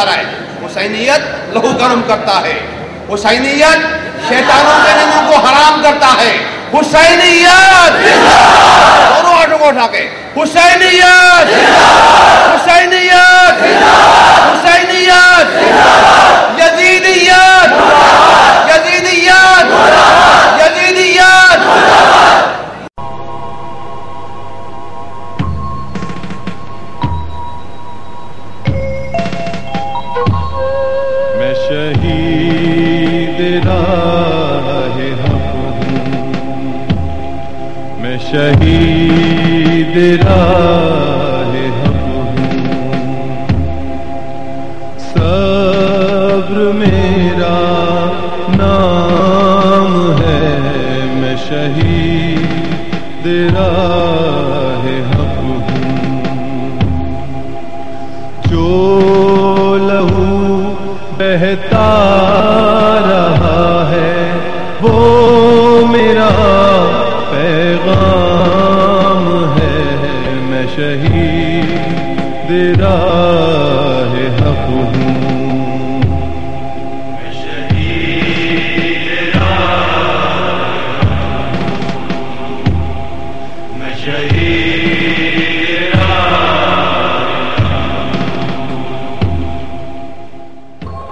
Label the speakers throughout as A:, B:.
A: رہا ہے. حسینیت لہو گرم کرتا ہے. حسینیت شیطانوں کے نیندوں کو حرام کرتا ہے. حسینیت دونوں ہاتھوں کو اٹھا کے حسینیت حسینیت حسینیت یزیدیت یزیدیت یزیدیت.
B: میں شہید راہ حق ہوں. میں شہید راہ حق ہوں. صبر میرا نام ہے. میں شہید راہ حق ہوں. جو لہو بہتا رہا ہے وہ میرا پیغام ہے. میں شہید راہ حق ہوں. میں شہید راہ میں شہید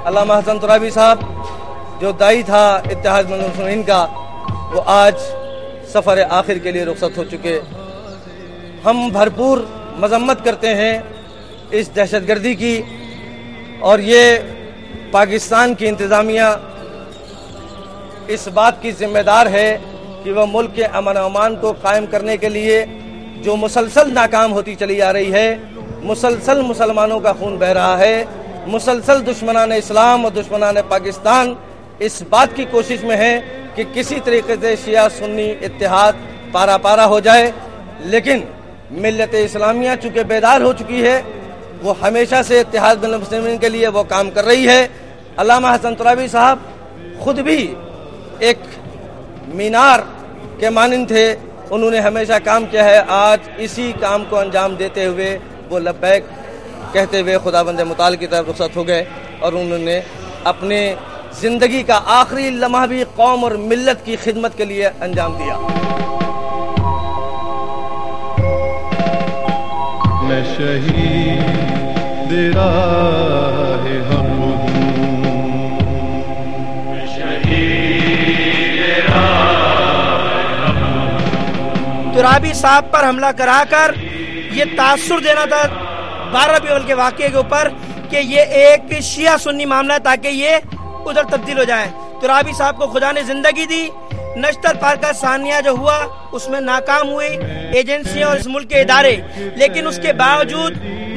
C: علامہ حسن ترابی صاحب جو داعی تھا اتحاد المسلمین کا، وہ آج سفر آخر کے لیے رخصت ہو چکے. ہم بھرپور مذمت کرتے ہیں اس دہشت گردی کی، اور یہ پاکستان کی انتظامیہ اس بات کی ذمہ دار ہے کہ وہ ملک کے امن و امان کو قائم کرنے کے لیے جو مسلسل ناکام ہوتی چلی جا رہی ہے، مسلسل مسلمانوں کا خون بہہ رہا ہے، مسلسل دشمنان اسلام اور دشمنان پاکستان اس بات کی کوشش میں ہیں کہ کسی طریقے سے شیعہ سنی اتحاد پارا پارا ہو جائے. لیکن ملت اسلامیہ چونکہ بیدار ہو چکی ہے، وہ ہمیشہ سے اتحاد بین المسلمین کے لیے وہ کام کر رہی ہے. علامہ حسن ترابی صاحب خود بھی ایک مینار کے مانند تھے. انہوں نے ہمیشہ کام کیا ہے. آج اسی کام کو انجام دیتے ہوئے وہ لبیک کہتے ہوئے خداوند متعال کی طرف رخصت ہو گئے، اور انہوں نے اپنے زندگی کا آخری لمحہ بھی قوم اور ملت کی خدمت کے لیے انجام دیا.
B: میں شہید راہ حق ہوں. میں شہید راہ حق ہوں.
D: ترابی صاحب پر حملہ کرا کر یہ تاثر دینا تھا 12 ربیع الاول کے واقعے کے اوپر کہ یہ ایک شیعہ سنی معاملہ ہے تاکہ یہ ادھر تبدیل ہو جائے. ترابی صاحب کو خدا نے زندگی دی. نشتر پارکہ ثانیہ جو ہوا اس میں ناکام ہوئی ایجنسیاں اور اس ملک کے ادارے، لیکن اس کے باوجود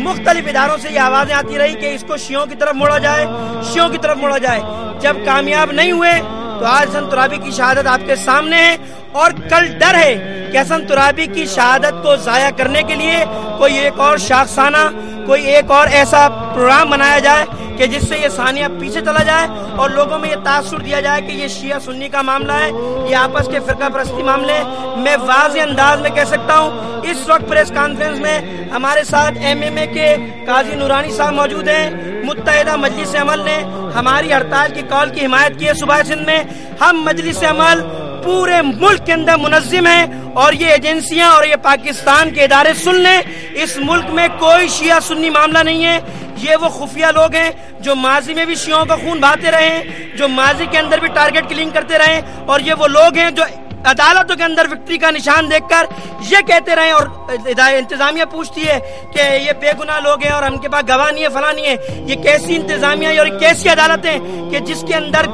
D: مختلف اداروں سے یہ آوازیں آتی رہی کہ اس کو شیعوں کی طرف موڑا جائے، شیعوں کی طرف موڑا جائے. جب کامیاب نہیں ہوئے تو آج حسن ترابی کی شہادت آپ کے سامنے ہے، اور کل ڈر ہے کہ حسن ترابی کی شہادت کو ضائع کرنے کے لیے کوئی ایک اور شاخسانہ، کوئی ایک اور ایسا پروگرام بنایا جائے کہ جس سے یہ ثانیہ پیچھے چلا جائے اور لوگوں میں یہ تاثر دیا جائے کہ یہ شیعہ سنی کا معاملہ ہے، یہ آپس کے فرقہ پرستی معاملے. میں واضح انداز میں کہہ سکتا ہوں اس وقت پریس کانفرنس میں ہمارے ساتھ MMA کے قاضی نورانی صاحب موجود ہیں. متحدہ مجلس عمل نے ہماری ہڑتال کی کال کی حمایت کی ہے صوبہ سندھ میں. ہم مجلس عمل پورے ملک کے اندر منظم ہیں، اور یہ ایجنسیاں اور یہ پاکستان کے ادارے سن لیں، اس ملک میں کوئی شیعہ سنی معاملہ نہیں ہے. یہ وہ خفیہ لوگ ہیں جو ماضی میں بھی شیعوں کا خون بہاتے رہے ہیں، جو ماضی کے اندر بھی ٹارگٹ کلنگ کرتے رہے، اور یہ وہ لوگ ہیں جو عدالتوں کے اندر وکٹری کا نشان دیکھ کر یہ کہتے رہے، اور انتظامیہ پوچھتی ہے کہ یہ بے گناہ لوگ ہیں اور ہم کے پاس گواہ نہیں ہے، فلاں نہیں ہے. یہ کیسی انتظامیہ اور کیسی عدالتیں کہ جس کے اندر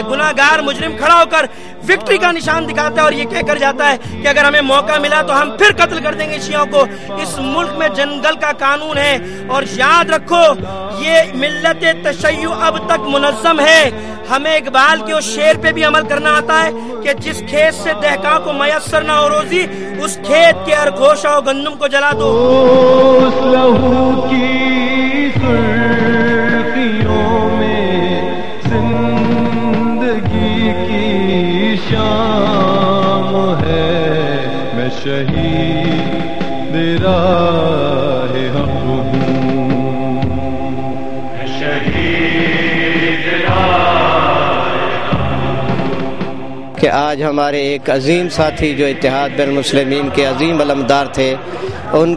D: گناہگار مجرم کھڑا ہو کر وکٹری کا نشان دکھاتا ہے اور یہ کہہ کر جاتا ہے کہ اگر ہمیں موقع ملا تو ہم پھر قتل کر دیں گے شیعوں کو. اس ملک میں جنگل کا قانون ہے، اور یاد رکھو یہ ملت تشیع اب تک منظم ہے. ہمیں اقبال کے اس شعر پہ بھی عمل کرنا آتا ہے کہ جس کھیت سے دہقاں کو میسر نہ ہو روزی، اس کھیت کے ارگوشہ و گندم کو جلا دو.
B: اس لہو کی سرخیوں میں زندگی کی شام ہے. میں شہید راہ حق ہوں.
E: کہ آج ہمارے ایک عظیم ساتھی جو اتحاد بین المسلمین کے عظیم علمدار تھے، ان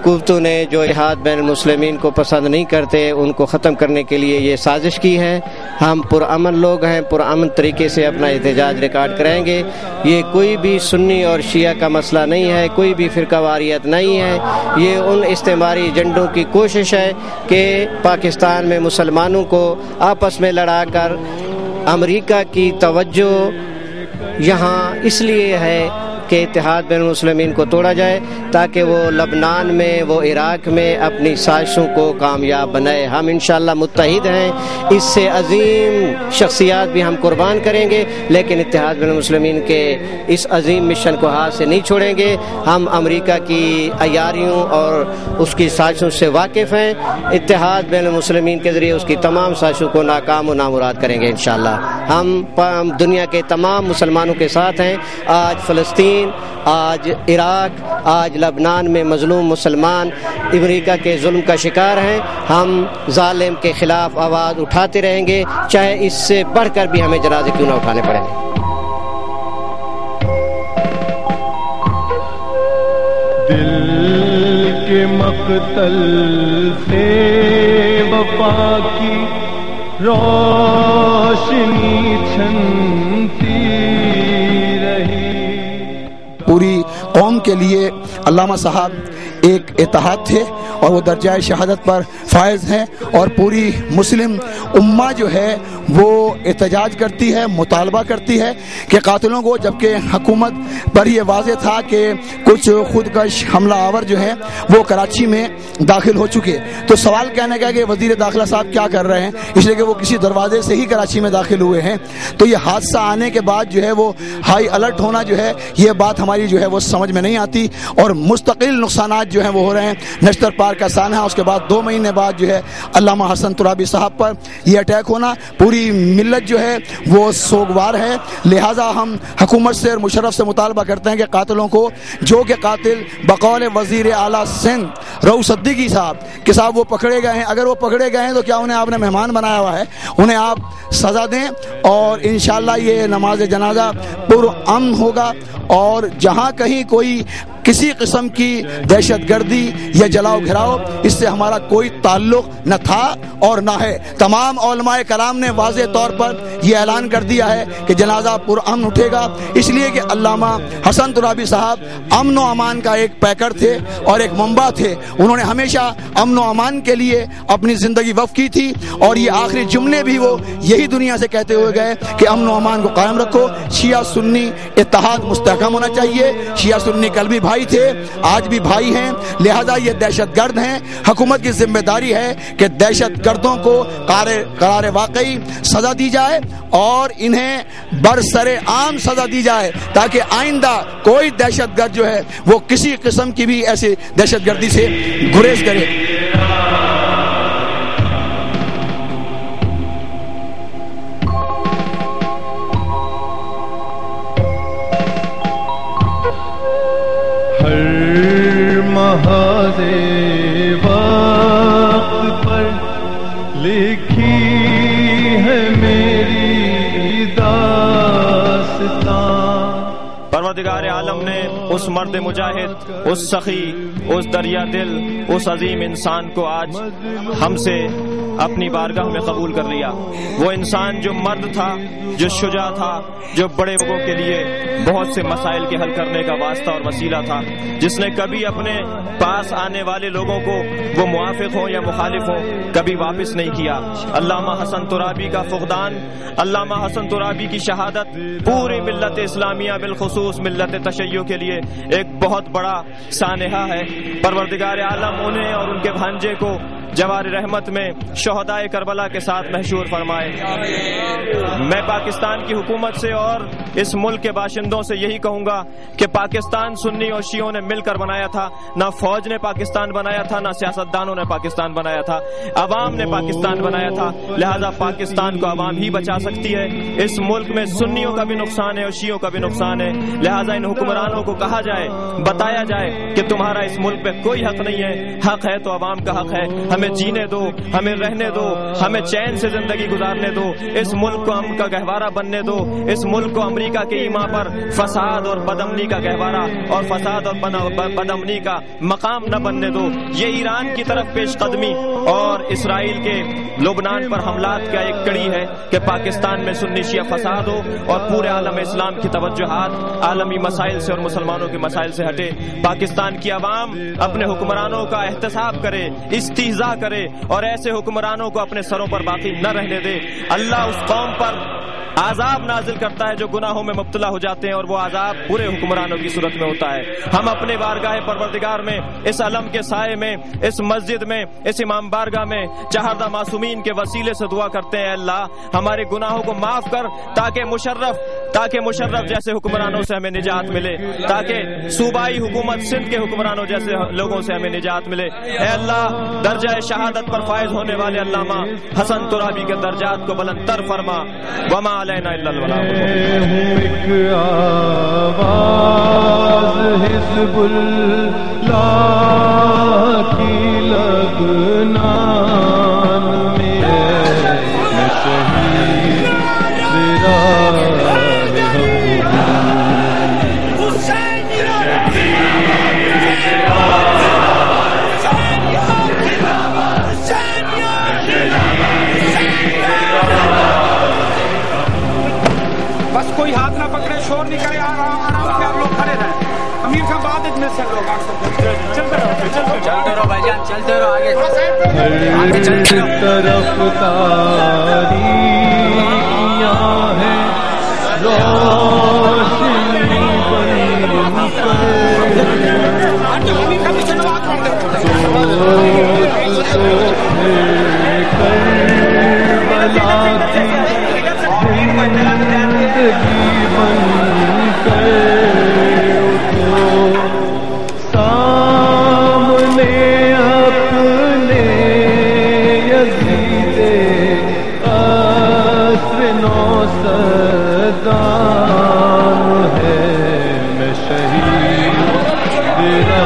E: قوتوں نے جو اتحاد بین المسلمین کو پسند نہیں کرتے، ان کو ختم کرنے کے لیے یہ سازش کی ہے۔ ہم پرامن لوگ ہیں، پرامن طریقے سے اپنا احتجاج ریکارڈ کریں گے۔ یہ کوئی بھی سنی اور شیعہ کا مسئلہ نہیں ہے، کوئی بھی فرقہ واریت نہیں ہے، یہ ان استعماری ایجنڈوں کی کوشش ہے کہ پاکستان میں مسلمانوں کو آپس میں لڑا کر امریکہ کی توجہ یہاں اس لیے ہے کہ اتحاد بین المسلمین کو توڑا جائے تاکہ وہ لبنان میں، وہ عراق میں اپنی سازشوں کو کامیاب بنائے۔ ہم انشاءاللہ متحد ہیں، اس سے عظیم شخصیات بھی ہم قربان کریں گے، لیکن اتحاد بین المسلمین کے اس عظیم مشن کو ہاتھ سے نہیں چھوڑیں گے۔ ہم امریکہ کی عیاریوں اور اس کی سازشوں سے واقف ہیں، اتحاد بین المسلمین کے ذریعے اس کی تمام سازشوں کو ناکام و نامراد کریں گے انشاءاللہ۔ ہم دنیا کے تمام مسلمانوں کے ساتھ ہیں۔ آج فلسطین، آج عراق، آج لبنان میں مظلوم مسلمان امریکہ کے ظلم کا شکار ہیں۔ ہم ظالم کے خلاف آواز اٹھاتے رہیں گے، چاہے اس سے بڑھ کر بھی ہمیں جنازے کیوں نہ اٹھانے پڑیں۔
B: دل کے مقتل سے وفا کی روشنی چھنتی رہی۔
F: پوری قوم کے لیے علامہ صاحب ایک اتحاد تھے اور وہ درجہ شہادت پر فائز ہیں، اور پوری مسلم امہ جو ہے وہ احتجاج کرتی ہے، مطالبہ کرتی ہے کہ قاتلوں کو، جبکہ حکومت پر یہ واضح تھا کہ کچھ خودکش حملہ آور جو ہیں وہ کراچی میں داخل ہو چکے، تو سوال کہنے کا کہ وزیر داخلہ صاحب کیا کر رہے ہیں، اس لیے کہ وہ کسی دروازے سے ہی کراچی میں داخل ہوئے ہیں۔ تو یہ حادثہ آنے کے بعد جو ہے وہ ہائی الرٹ ہونا جو ہے، یہ بات ہماری جو ہے وہ سمجھ میں نہیں آتی، اور مستقل نقصانات جو ہیں وہ ہو رہے ہیں۔ نشتر پارک کا سانحہ، اس کے بعد 2 مہینے بعد جو ہے علامہ حسن ترابی صاحب پر یہ اٹیک ہونا، پوری ملت جو ہے وہ سوگوار ہے۔ لہٰذا ہم حکومت سے اور مشرف سے مطالبہ کرتے ہیں کہ قاتلوں کو، جو کہ قاتل بقول وزیر اعلیٰ سندھ رؤوف صدیقی صاحب کہ صاحب وہ پکڑے گئے ہیں، اگر وہ پکڑے گئے ہیں تو کیا انہیں آپ نے مہمان بنایا ہوا ہے، انہیں آپ سزا دیں، اور انشاءاللہ یہ نماز جنازہ پرامن ہوگا، اور جہاں کہیں کوئی کسی قسم کی دہشت گردی یا جلاؤ گھراؤ، اس سے ہمارا کوئی تعلق نہ تھا اور نہ ہے۔ تمام علماء کرام نے واضح طور پر یہ اعلان کر دیا ہے کہ جنازہ پرامن اٹھے گا، اس لیے کہ علامہ حسن ترابی صاحب امن و امان کا ایک پیکر تھے اور ایک منبع تھے۔ انہوں نے ہمیشہ امن و امان کے لیے اپنی زندگی وقف کی تھی، اور یہ آخری جملے بھی وہ یہی دنیا سے کہتے ہوئے گئے کہ امن و امان کو قائم رکھو، شیعہ سنی اتحاد مستحکم ہونا چاہیے۔ شیعہ سنی کل بھی بھائی تھے، آج بھی بھائی ہیں، لہذا یہ دہشت گرد ہیں۔ حکومت کی ذمہ داری ہے کہ دہشت گردوں کو قرار واقعی سزا دی جائے، اور انہیں برسر عام سزا دی جائے، تاکہ آئندہ کوئی دہشت گرد جو ہے وہ کسی قسم کی بھی ایسی دہشت گردی سے گریز کرے۔
B: محاذ وقت پر لکھی ہے میری داستان۔
G: پروردگار عالم نے اس مرد مجاہد، اس سخی، اس دریا دل، اس عظیم انسان کو آج ہم سے اپنی بارگاہ میں قبول کر لیا۔ وہ انسان جو مرد تھا، جو شجاع تھا، جو بڑے لوگوں کے لیے بہت سے مسائل کے حل کرنے کا واسطہ اور وسیلہ تھا، جس نے کبھی اپنے پاس آنے والے لوگوں کو، وہ موافق ہوں یا مخالف ہوں، کبھی واپس نہیں کیا۔ علامہ حسن ترابی کا فقدان، علامہ حسن ترابی کی شہادت پوری ملت اسلامیہ بالخصوص ملت تشیع کے لیے ایک بہت بڑا سانحہ ہے۔ پروردگار عالم انہیں اور ان کے بھانجے کو جوار رحمت میں شہدائے کربلا کے ساتھ محشور فرمائے۔ میں پاکستان کی حکومت سے اور इस मुल्क के बाशिंदों से यही कहूंगा कि पाकिस्तान सुन्नी और शियों ने मिलकर बनाया था। ना फौज ने पाकिस्तान बनाया था, ना सियासतदानों ने पाकिस्तान बनाया था, अवाम ने पाकिस्तान बनाया था। लिहाजा पाकिस्तान को अवाम ही बचा सकती है। इस मुल्क में सुन्नियों का भी नुकसान है और शियों का भी नुकसान है। लिहाजा इन हुक्मरानों को कहा जाए, बताया जाए कि तुम्हारा इस मुल्क पे कोई हक नहीं है। हक है तो अवाम का हक है। हमें जीने दो, हमें रहने दो, हमें चैन से जिंदगी गुजारने दो। इस मुल्क को अमन का गहवारा बनने दो। इस मुल्क को अमेरिका के ईमा पर फसाद और बदअमनी का गहवारा और फसाद और बदअमनी का मकाम न बनने दो। ये ईरान की तरफ पेशकदमी और इसराइल के लुबनान पर हमलात का एक कड़ी है कि पाकिस्तान में सुन्नी शिया फसाद हो और पूरे आलम इस्लाम की तवज्जुहात आलमी मसाइल से और मुसलमानों के मसाइल से हटे। पाकिस्तान की आवाम अपने हुक्मरानों का एहतसाब करे, इस्तिहजा करे और ऐसे हुक्मरानों को अपने सरों पर बाकी न रहने दे। अल्लाह उस कौम पर आजाब नाजिल करता है जो गुनाहों में मुब्तला हो जाते हैं और वो आजाब पूरे हुक्मरानों की सूरत में होता है। हम अपने बारगाह परवरदिगार में, इस अलम के साए में, इस मस्जिद में, इस इमाम बारगाह में चाहरदा मासूमीन के वसीले से दुआ करते हैं, अल्लाह हमारे गुनाहों को माफ कर ताकि मुशर्रफ जैसे हुक्मरानों से हमें निजात मिले, ताकि सूबाई हुकूमत सिंध के हुक्मरानों जैसे लोगों से हमें निजात मिले। ऐ अल्लाह दर्जा शहादत पर फायज होने वाले अल्लामा हसन तुराबी के दर्जात को बुलंद तर फरमा। वमा अलैना इल्लल बलाग।
B: एक आवाज़ हिज़्बुल्लाह की लबनान में मैं शहीद तेरा
H: बस कोई हाथ ना पकड़े, शोर नहीं करे, आराम से आप लोग खड़े रहे। अमीर खां बाद में से लोग चलते रहो भाईजान, चलते रहो आगे चलते रहो।
B: तरफ तारियां है रोशनी जिंदगी बन कर सामने अपने यज़ीदे अस्र नौ सदाम है मैं शहीद तेरा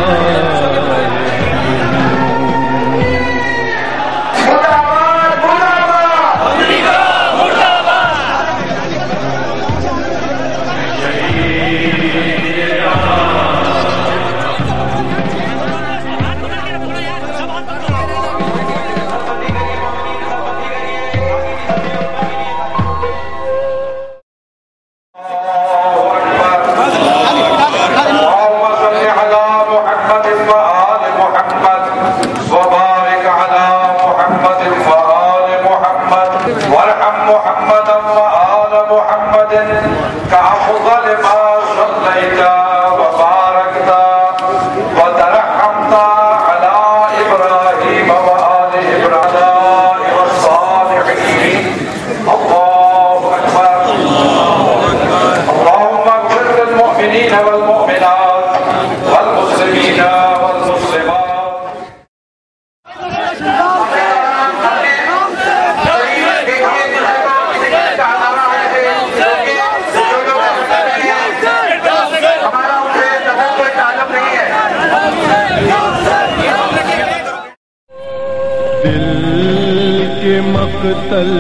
B: मक़तल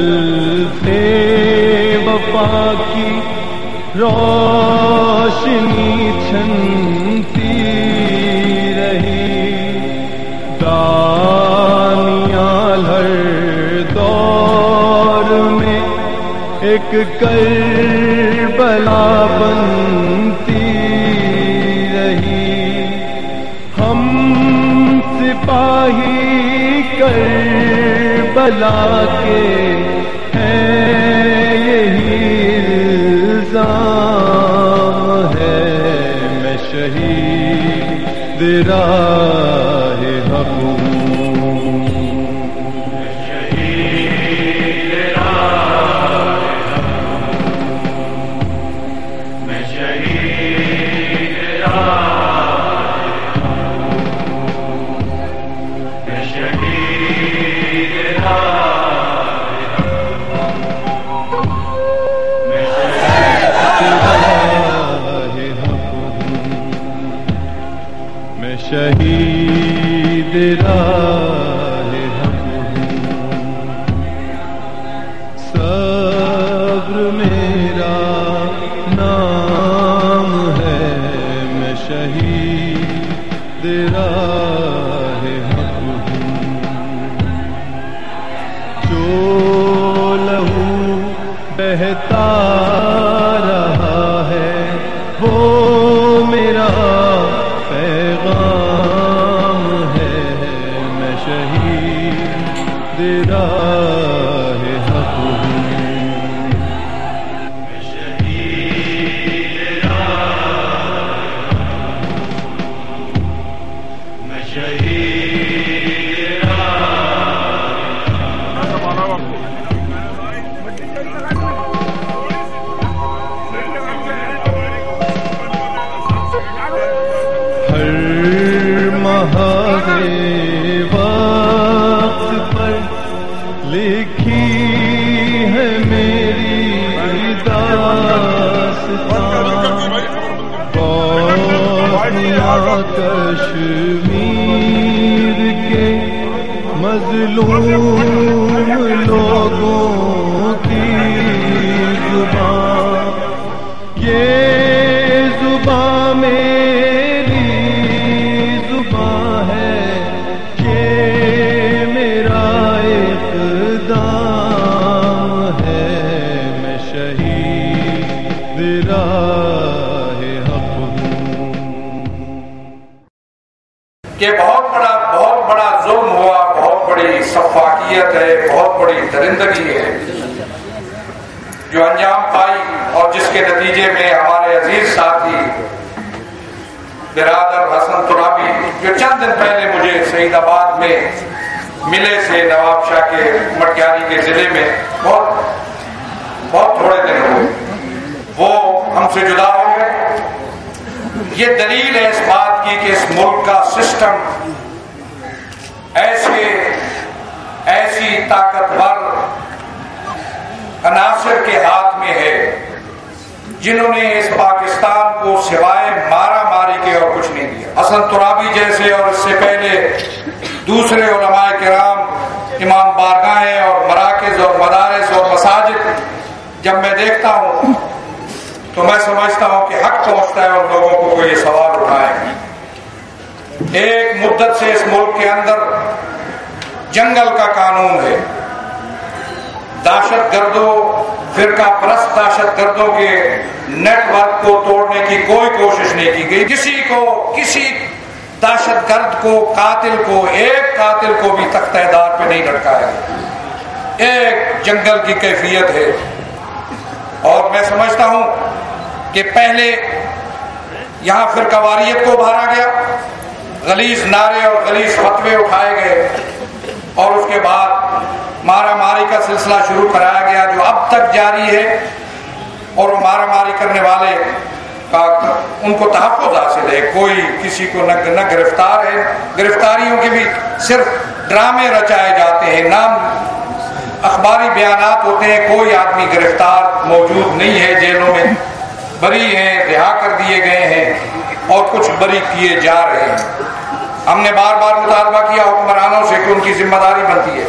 B: से वफ़ा की रोशनी छनती रही। दानियाल हर दौर में एक करबला बनती रही। हम सिपाही करबला के हैं यही इल्ज़ाम है मैं शहीद राहे हक हूँ। شہید راہ حق ہوں، صبر میرا نام ہے، میں شہید راہ حق ہوں، جو لہو بہتا رہا ہے وہ میرا پیغام ہے، میں شہید راہ حق ہوں، میں شہید راہ، میں شہید وقت پر لکھی ہے میری داستان، بوسنیا کشمیر کے مظلوم لوگوں کی زبان، یہ زبان میری زبان ہے، یہ میرا اقدام ہے، میں شہید راہ حق ہوں،
I: کہ بہت بڑا ظلم ہوا، بہت بڑی سفاکیت ہے، بہت بڑی درندگی ہے جو انجام پائی، اور جس کے نتیجے میں ہمارے عزیز ساتھی برادر حسن ترابی جو چند دن پہلے مجھے سعید آباد میں ملے سے، نواب شاہ کے مٹیاری کے ضلع میں، بہت تھوڑے دن ہوئے، وہ ہم سے جدا ہو گئے۔ یہ دلیل ہے اس بات کی کہ اس ملک کا سسٹم ایسی طاقتور عناصر کے ہاتھ میں ہے جنہوں نے اس پاکستان کو سوائے مارا ماری کے اور کچھ نہیں دیا۔ حسن ترابی جیسے اور اس سے پہلے دوسرے علماء کرام، امام بارگاہیں اور مراکز اور مدارس اور مساجد جب میں دیکھتا ہوں تو میں سمجھتا ہوں کہ حق پہنچتا ہے ان لوگوں کو یہ سوال اٹھائے۔ ایک مدت سے اس ملک کے اندر جنگل کا قانون ہے، دہشت گردوں، فرقہ پرست دہشت گردوں کے نیٹ ورک کو توڑنے کی کوئی کوشش نہیں کی گئی۔ کسی دہشت گرد کو، قاتل کو، ایک قاتل کو بھی تختہ دار پہ نہیں لٹکایا گیا۔ ایک جنگل کی کیفیت ہے، اور میں سمجھتا ہوں کہ پہلے یہاں فرقہ واریت کو ابھارا گیا، غلیظ نعرے اور غلیظ فتوے اٹھائے گئے، اور اس کے بعد مارا ماری کا سلسلہ شروع کرایا گیا جو اب تک جاری ہے، اور وہ مارا ماری کرنے والے ان کو تحفظ حاصل ہے، کوئی کسی کو نہ گرفتار ہے، گرفتاریوں کے بھی صرف ڈرامے رچائے جاتے ہیں، نام اخباری بیانات ہوتے ہیں، کوئی آدمی گرفتار موجود نہیں ہے، جیلوں میں بری ہیں، رہا کر دیے گئے ہیں، اور کچھ بری کیے جا رہے ہیں۔ ہم نے بار بار مطالبہ کیا حکمرانوں سے کہ ان کی ذمہ داری بنتی ہے،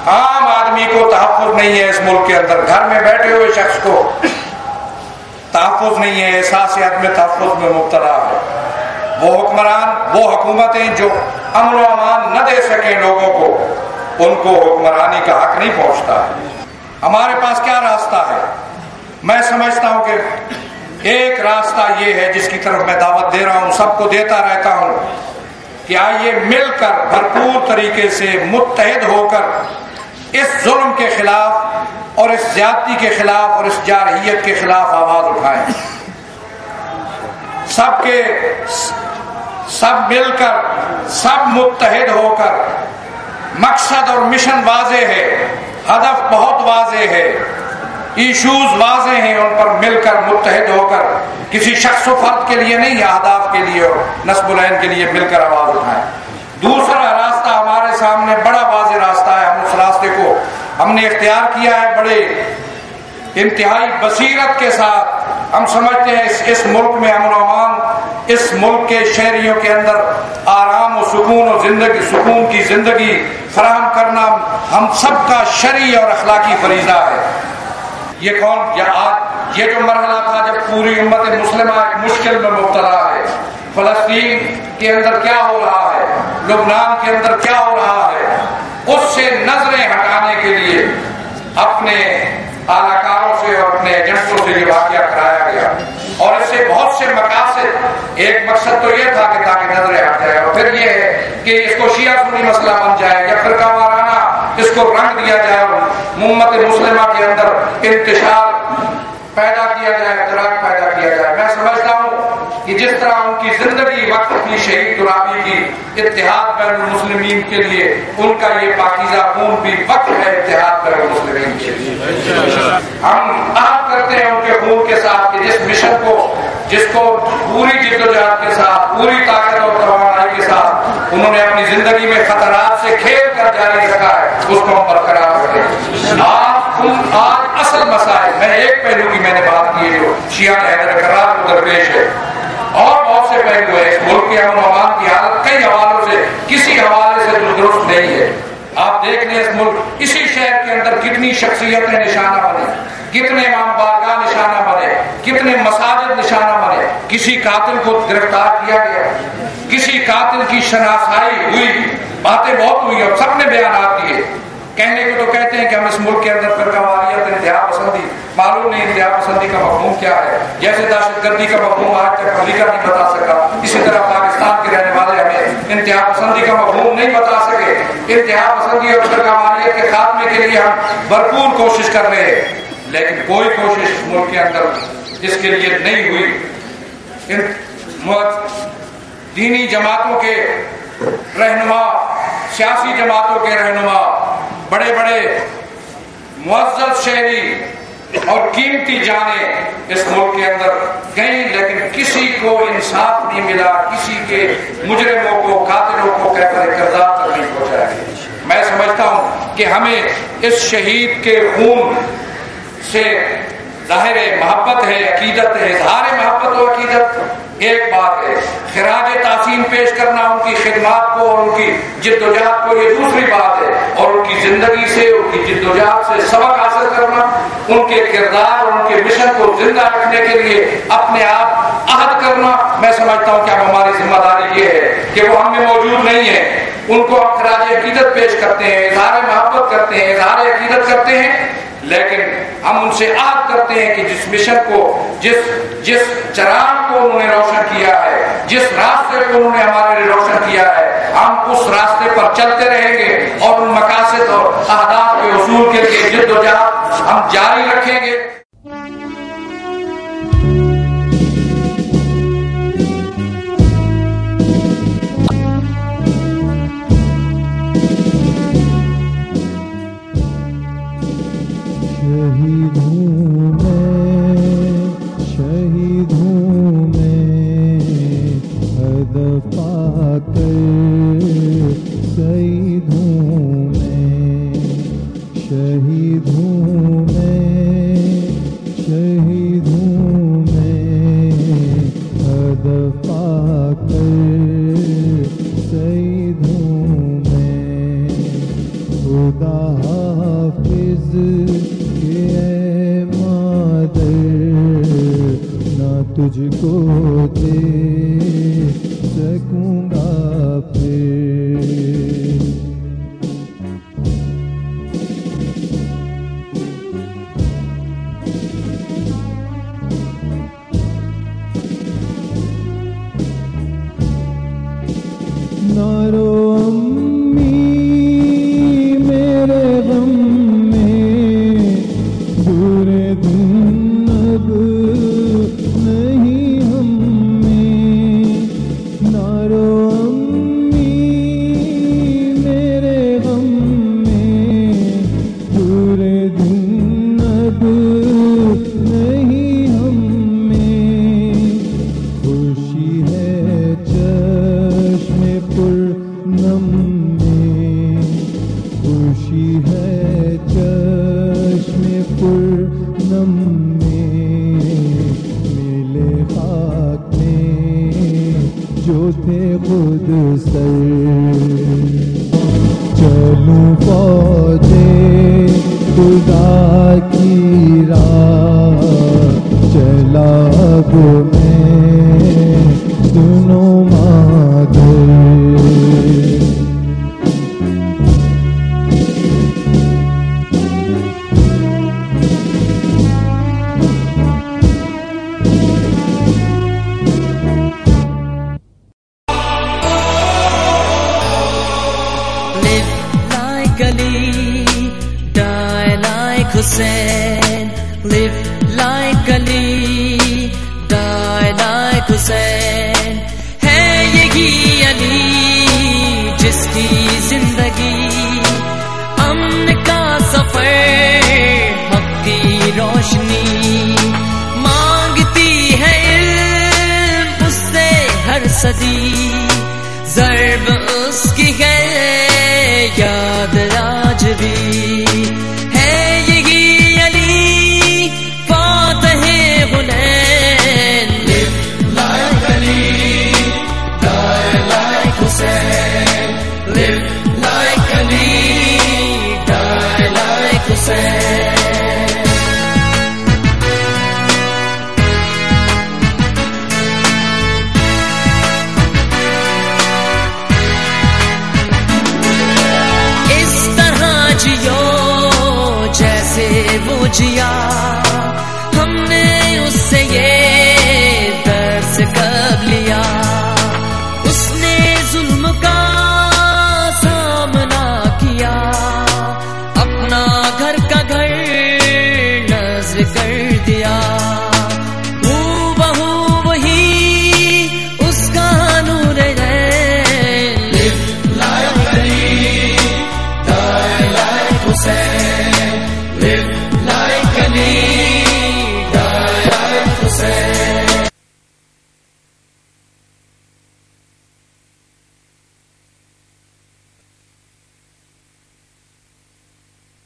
I: عام آدمی کو تحفظ نہیں ہے اس ملک کے اندر، گھر میں بیٹھے ہوئے شخص کو تحفظ نہیں ہے، احساس عدم تحفظ میں مبتلا ہے۔ وہ حکمران، وہ حکومتیں جو امن و امان نہ دے سکیں لوگوں کو، ان کو حکمرانی کا حق نہیں پہنچتا ہے۔ ہمارے پاس کیا راستہ ہے؟ میں سمجھتا ہوں کہ ایک راستہ یہ ہے جس کی طرف میں دعوت دے رہا ہوں، سب کو دیتا رہتا ہوں، کہ آئیے مل کر بھرپور طریقے سے متحد ہو کر اس ظلم کے خلاف اور اس زیادتی کے خلاف اور اس جارحیت کے خلاف آواز اٹھائیں۔ سب مل کر، سب متحد ہو کر، مقصد اور مشن واضح ہے، ہدف بہت واضح ہے، ایشوز واضح ہیں، ان پر مل کر متحد ہو کر کسی شخص و فرد کے لیے نہیں، اہداف کے لیے اور نصب العین کے لیے مل کر آواز اٹھائیں۔ دوسرا راستہ ہمارے سامنے किया है बड़े इंतहाई बसीरत के साथ। हम समझते हैं इस मुल्क में अमन और अमान, इस मुल्क के शहरियों के अंदर आराम और सुकून और जिंदगी, सुकून की जिंदगी फराहम करना हम सबका शरई और अखलाकी फरीजा है। ये कौन आज ये जो मरहला था जब पूरी उम्मत मुस्लिमा एक मुश्किल में मुब्तला है, फलस्तीन के अंदर क्या हो रहा है, लुबनान के अंदर क्या हो रहा है, उससे नजरें हटाने के लिए अपने आलाकारों से और अपने एजेंटों से ये वाक़या कराया गया। और इससे बहुत से मकासद, एक मकसद तो ये था कि ताकि नजरें हट जाए, और फिर ये है कि इसको शिया सुन्नी मसला बन जाए या फिरका वाराना इसको रंग दिया जाए और उम्मत मुस्लिमा के अंदर इंतशार पैदा किया जाए, इतराक पैदा किया जाए। मैं समझता हूँ कि जिस तरह उनकी जिंदगी वक्त की शहीद तुराबी की इत्तेहाद बैन मुस्लिमीन के लिए, उनका ये पाकीज़ा खून भी वक्त है इत्तेहाद बैन मुस्लिमीन के लिए। हम आहद करते हैं उनके खून के साथ कि जिस मिशन को, जिसको पूरी जिद्दोजहद के साथ, पूरी ताकत और तवानाई के साथ उन्होंने अपनी जिंदगी में खतरात से खेल कर जारी रखा है, उसको हम बरकरार रखें। आज असल मसाइल, मैं एक पहलू की मैंने बात की है जो शिया हैदर करार को दरपेश है, और बहुत से पहलू है। इस मुल्क के अमन अमान की हालत कई हवालों से, किसी हवाले से दुरुस्त नहीं है। आप देख लें इस मुल्क, इसी शहर के अंदर कितनी शख्सियतें निशाना बने, कितने इमाम बारगाह निशाना बने, कितने मसाजिद निशाना बने। किसी कातिल को गिरफ्तार किया गया, किसी कातिल की शनाख्ताई हुई, बातें बहुत हुई और सबने बयान दिए। कहने को तो कहते हैं कि हम इस मुल्क के अंदर फिरकावारियत, इंतहा पसंदी, मालूम नहीं इंतहा पसंदी का मफहूम क्या है। जैसे दहशतगर्दी का मफहूम आज तक अमेरिका नहीं बता सका, इसी तरह पाकिस्तान के रहने वाले हमें इंतहा पसंदी का मफहूम नहीं बता सके। इंतहा पसंदी और फिरकावारियत के खात्मे के लिए हम भरपूर कोशिश कर रहे हैं, लेकिन कोई कोशिश मुल्क के अंदर इसके लिए नहीं हुई। दीनी जमातों के रहनुमा, सियासी जमातों के रहनुमा, बड़े बड़े मुअज़्ज़ज़ शहरी और कीमती जाने इस मुल्क के अंदर गई, लेकिन किसी को इंसाफ नहीं मिला, किसी के मुजरिमों को, कातिलों को कहकर किरदार तक नहीं पहुंचाया। मैं समझता हूं कि हमें इस शहीद के खून से ज़ाहिर मोहब्बत है, अकीदत है, इज़हार मोहब्बत और अकीदत एक बात है, खिराज तासीम पेश करना उनकी खिदमत को और उनकी जिद्दोजहद को ये दूसरी बात है, और उनकी जिंदगी से, उनकी जिद्दोजहद से सबक हासिल करना, उनके किरदार और उनके मिशन को जिंदा रखने के लिए अपने आप अहद करना। मैं समझता हूँ कि अब हमारी जिम्मेदारी ये है कि वो हमें मौजूद नहीं है, उनको हम खिराज अकीदत पेश करते हैं, इज़हार मोहब्बत करते हैं, इज़हार अकीदत करते हैं, लेकिन हम उनसे आहद करते हैं कि जिस मिशन को, जिस चराग को उन्होंने रोशन किया है, जिस रास्ते को उन्होंने हमारे लिए रोशन किया है, हम उस रास्ते पर चलते रहेंगे और उन मकासद और अहदाफ के उसूल के लिए जिद्दोजहद हम जारी रखेंगे।
B: शहीद हूँ मैं हदफ पाकर, शहीद हूँ मैं, शहीद हूँ मैं, शहीद हूँ मैं हदफ पाकर, शहीद हूँ मैं। खुदा हाफिज तुझको दे सकूंगा फिर। ना रो अम्मी मेरे गम में, बुरे दिन अब नहीं हमें। ना रो چلوں فوجے خدا کی راہ چلا گو میں سنو مادر
J: Hussein, live like Ali, die like Hussein. ہے یہی علی جس کی زندگی امن کا سفر، حق کی روشنی مانگتی ہے علم اس سے ہر صدی، ضرب اس کی ہے یاد آج بھی۔ وہ جیا ہم نے اس سے یہ درس کب لیا، اس نے ظلم کا سامنا کیا، اپنا گھر کا گھر نذر کر دیا، ہو بہو وہی اس کا نور ہے۔ Live like Ali, die like Hussein, live like Ali, die like Hussein.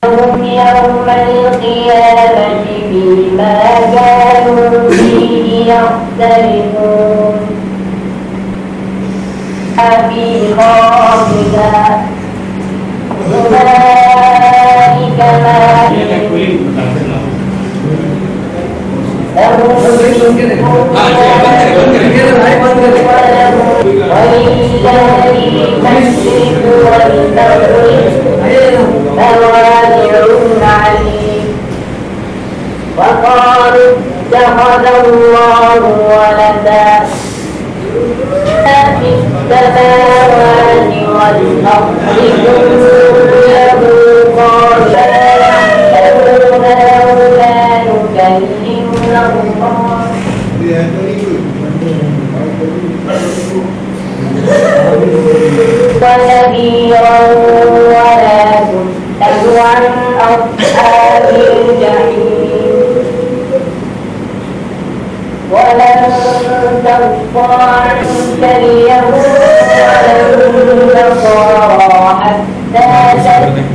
K: يوم القيامة بما كانوا فيه يختلفون أبي خاطئا أولئك وقالوا اتخذ الله ولدا في السماوات والأرض كله قال لا يكلمنا الله ونذيرا ولا تسأل عن أصحاب الجحيم ولن ترضى عنك اليهود ولا النصارى حتى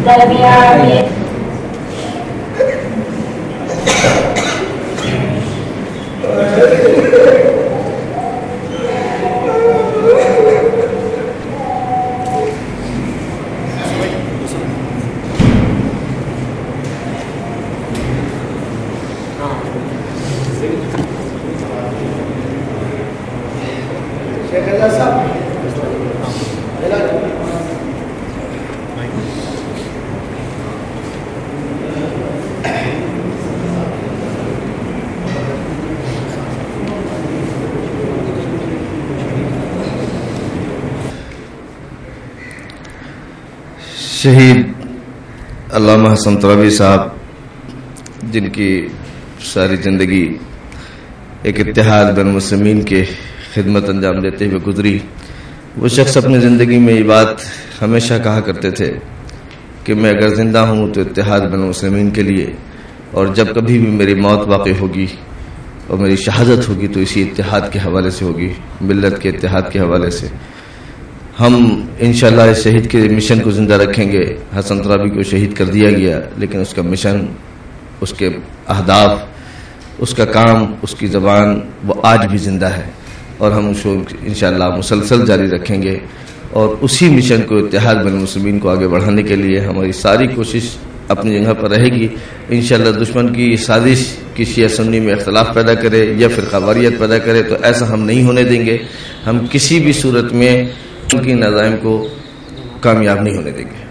K: تتبع ملتهم
L: شہید علامہ حسن ترابی صاحب جن کی ساری زندگی ایک اتحاد بین المسلمین کے خدمت انجام دیتے ہوئے گزری، وہ شخص اپنی زندگی میں یہ بات ہمیشہ کہا کرتے تھے کہ میں اگر زندہ ہوں تو اتحاد بین المسلمین کے لیے، اور جب کبھی بھی میری موت واقع ہوگی اور میری شہادت ہوگی تو اسی اتحاد کے حوالے سے ہوگی، ملت کے اتحاد کے حوالے سے۔ ہم انشاءاللہ اس شہید کے مشن کو زندہ رکھیں گے۔ حسن ترابی کو شہید کر دیا گیا لیکن اس کا مشن، اس کے اہداف، اس کا کام، اس کی زبان وہ آج بھی زندہ ہے، اور ہم اس کو انشاءاللہ مسلسل جاری رکھیں گے۔ اور اسی مشن کو اتحاد بین المسلمین کو آگے بڑھانے کے لیے ہماری ساری کوشش اپنی جگہ پر رہے گی. انشاءاللہ دشمن کی سازش کی شیعہ سنی میں اختلاف پیدا کرے یا فرقہ واریت پیدا کرے تو ایسا ہم نہیں ہونے دیں گے. ہم کسی بھی صورت میں ان کی نظائم کو کامیاب نہیں ہونے دیں گے.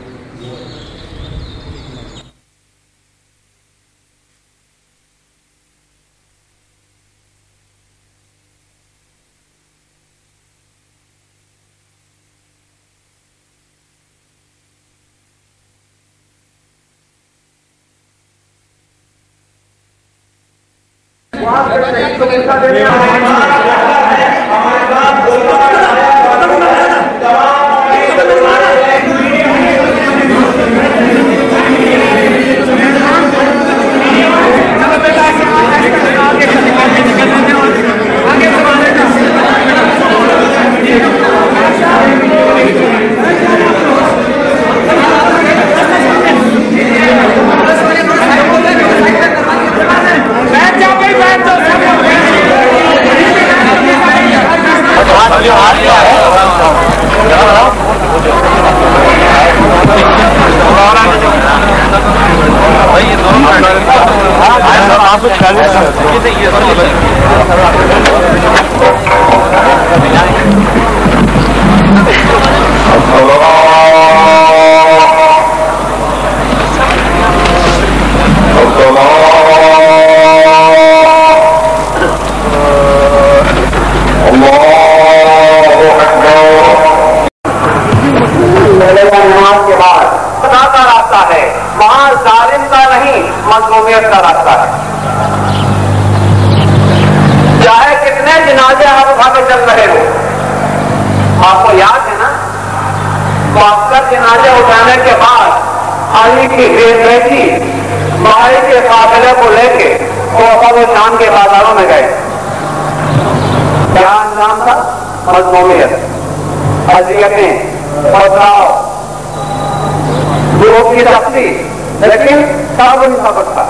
I: لیکن سب نہیں سبق تھا.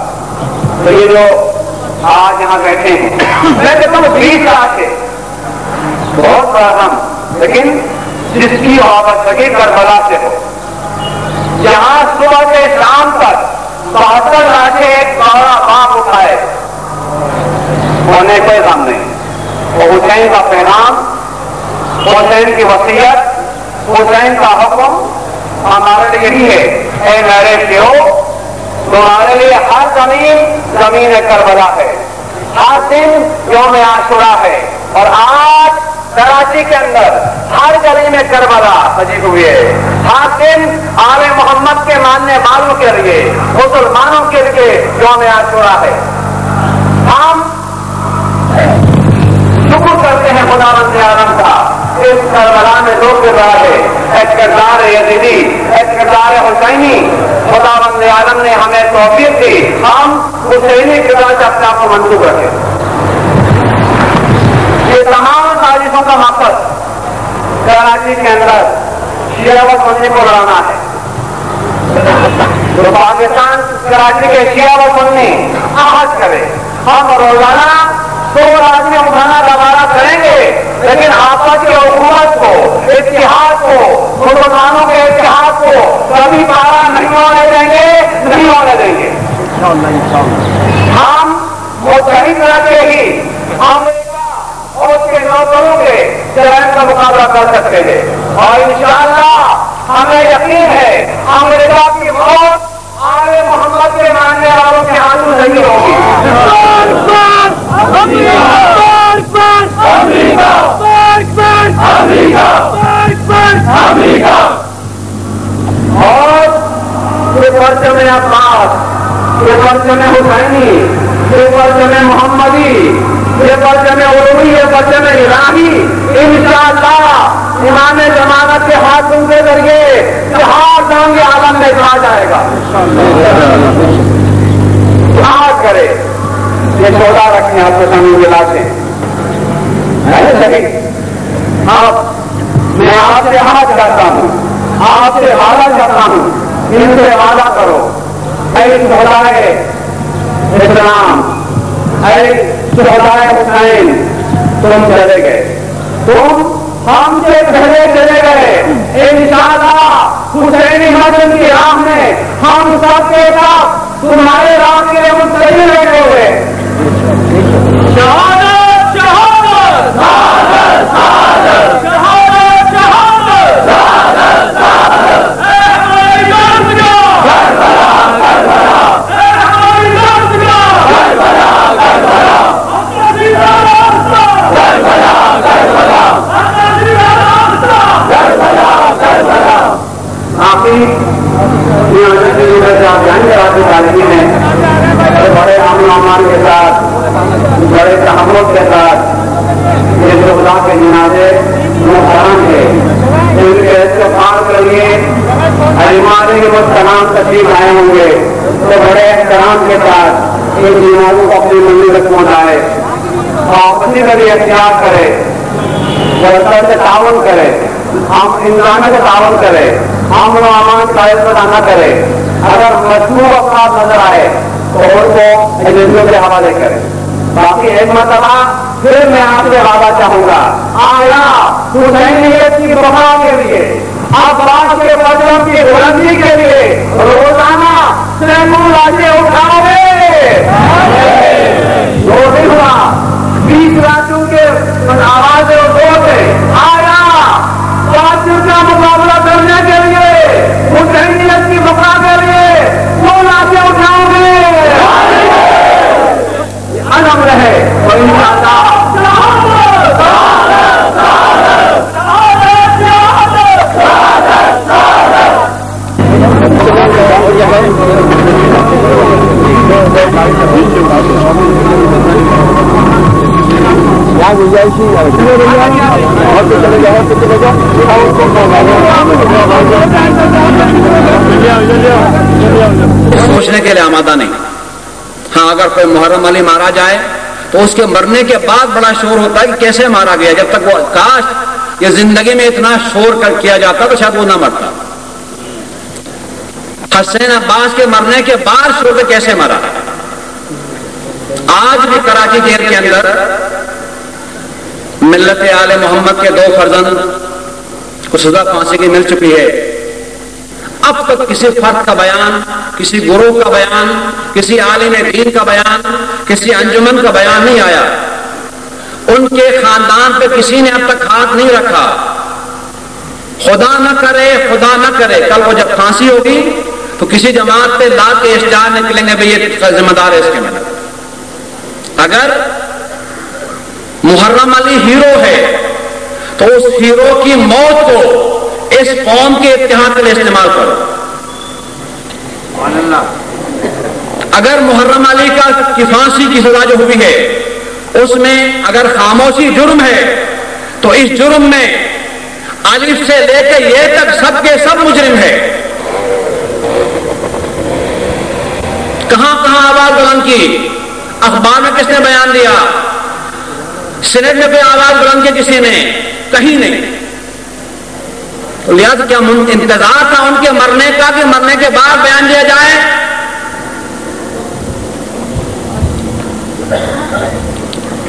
I: تو یہ جو آج یہاں بیٹھے ہیں میں کہتا ہوں 20 لاکھ ہے بہت بڑا غم, لیکن جس کی وابستگی کربلا سے ہو. یہاں صبح سے شام تک 72 لاکھیں ایک بڑا باپ اٹھائے ہونے کوئی غم نہیں. وہ حسین کا پیغام, حسین کی وصیت, حسین کا حکم ہمارے لیے یہی ہے. اے میرے پیو, تمہارے لیے ہر زمین کربلا ہے, ہر دن یوم عاشورہ ہے, اور آج کراچی کے اندر ہر گلی میں کربلا سجی ہوئی ہے. ہر دن آل محمد کے ماننے والوں کے لیے, مسلمانوں کے لیے یوم عاشورہ ہے. ہم شکر کرتے ہیں خداوند عالم کا, اس کربلا میں دو کردار ہے, ایک کردار یزیدی, ایک کردار حسینی. خداوند عالم نے ہمیں توفیق دی ہم حسینی کردار سے اپنے آپ کو منسوخ رکھیں. یہ تمام سازشوں کا مقصد کراچی کے اندر شیعہ و سنی کو لڑانا ہے. تو پاکستان کراچی کے شیعہ و سنی عہد کرے, ہم روزانہ 2 آدمی اٹھانا دوبارہ کریں گے, لیکن آپس کی حکومت کو, اتحاد کو, مسلمانوں کے اتحاد کو کبھی پارا نہیں ہونے دیں گے, نہیں ہونے دیں گے. ہم متحد رہ کے ہی امریکہ اور اس کے نوکروں کے چیلنج کا مقابلہ کر سکتے ہیں, اور انشاءاللہ ہمیں یقین ہے امریکہ کی موت آل محمد کے ماننے والوں کے ہاتھوں نہیں ہوگی. اور یہ پرچم عباس, یہ پرچم حسینی, یہ پرچم محمدی, یہ پرچم علوی, یہ پرچم الہی انشاءاللہ امام جماعت کے ہاتھوں کے ذریعے ہر دانگے عالم میں کہا جائے گا. یاد کرے یہ 14 رکھیں آپ کو سامنے کے لاشیں صحیح. اب میں آپ سے ہاتھ کرتا ہوں, آپ سے وعدہ کرتا ہوں, ان سے وعدہ کرو. اے شہدائے اسلام, اے شہدائے حسین, تم چلے گئے, تم
M: ہم سے پہلے چلے گئے، انشاءاللہ حسینی مدن کی راہ میں ہم سب کے ساتھ تمہارے راہ کے مستقل رہے ہوئے۔ شہادت شہادت شہادت شہادت شہادت شہادت شہادت شہادت، اے ہماری جانگاہ کربلا کربلا، اے ہماری جانگاہ کربلا کربلا، اپنا راستہ کربلا کربلا، اپنا راستہ کربلا کربلا۔ باقی آپ جائیں گے، آپ طالبین ہیں، بڑے امن و امان کے ساتھ، بڑے تحمل کے ساتھ یہ خدا کے جنازے محترم تھے، ان کے استغفار کے لیے علماء کے مستقام تشریف آئے ہوں گے تو بڑے احترام کے ساتھ ان جنازوں کو اپنی منزل تک پہنچائے اور کسی کا بھی احتیاط کرے، برتر سے تعاون کرے، ہم انسانوں سے تعاون کرے، امن و امان کا اعتماد نہ کرے۔ اگر مجموع افراد نظر آئے تو ان کو ایجنسیوں کے حوالے کرے۔ باقی ایک مرتبہ پھر میں آپ سے وعدہ چاہوں گا، آیا حسینیت کی بقا کے لیے، عباس کے قدم کی بلندی کے لیے روزانہ سینکڑوں لاٹھیں اٹھاؤ گے۔ جو بھی ہوا 20 لاٹھوں کے آوازیں اٹھو گے، آیا فاطر کا مقابلہ کرنے کے لیے، حسینیت کی بقا کے لیے وہ لاٹھیں اٹھاؤ گے۔ عزم رہے اور انشاءاللہ
N: سوچنے کے لیے آمادہ نہیں۔ ہاں اگر کوئی محرم علی مارا جائے تو اس کے مرنے کے بعد بڑا شور ہوتا ہے کہ کیسے مارا گیا، جب تک وہ کاش یہ زندگی میں اتنا شور کر کیا جاتا تو شاید وہ نہ مرتا۔ حسین عباس کے مرنے کے بعد شور کیسے مرا۔ آج بھی کراچی جیل کے اندر ملت آل محمد کے 2 فرزند کو سزا پھانسی کی مل چکی ہے، اب تک کسی فرد کا بیان، کسی گروہ کا بیان، کسی عالم دین کا بیان، کسی انجمن کا بیان نہیں آیا۔ ان کے خاندان پہ کسی نے اب تک ہاتھ نہیں رکھا۔ خدا نہ کرے، خدا نہ کرے کل وہ جب پھانسی ہوگی تو کسی جماعت پہ لا کے اشتہار نکلیں گے، بھئی یہ ذمہ دار ہے اس کے میں۔ اگر محرم علی ہیرو ہے تو اس ہیرو کی موت کو اس قوم کے اتحاد کے لیے استعمال کرو۔ اگر محرم علی کی پھانسی کی سزا جو ہوئی ہے اس میں اگر خاموشی جرم ہے تو اس جرم میں الف سے لے کے یہ تک سب کے سب مجرم ہے۔ کہاں کہاں آواز بلند کی، اخبار میں کس نے بیان دیا، سینٹ میں کوئی آواز بلند کی کسی نے، کہیں نہیں۔ لہذا کیا انتظار تھا ان کے مرنے کا کہ مرنے کے بعد بیان دیا جائے؟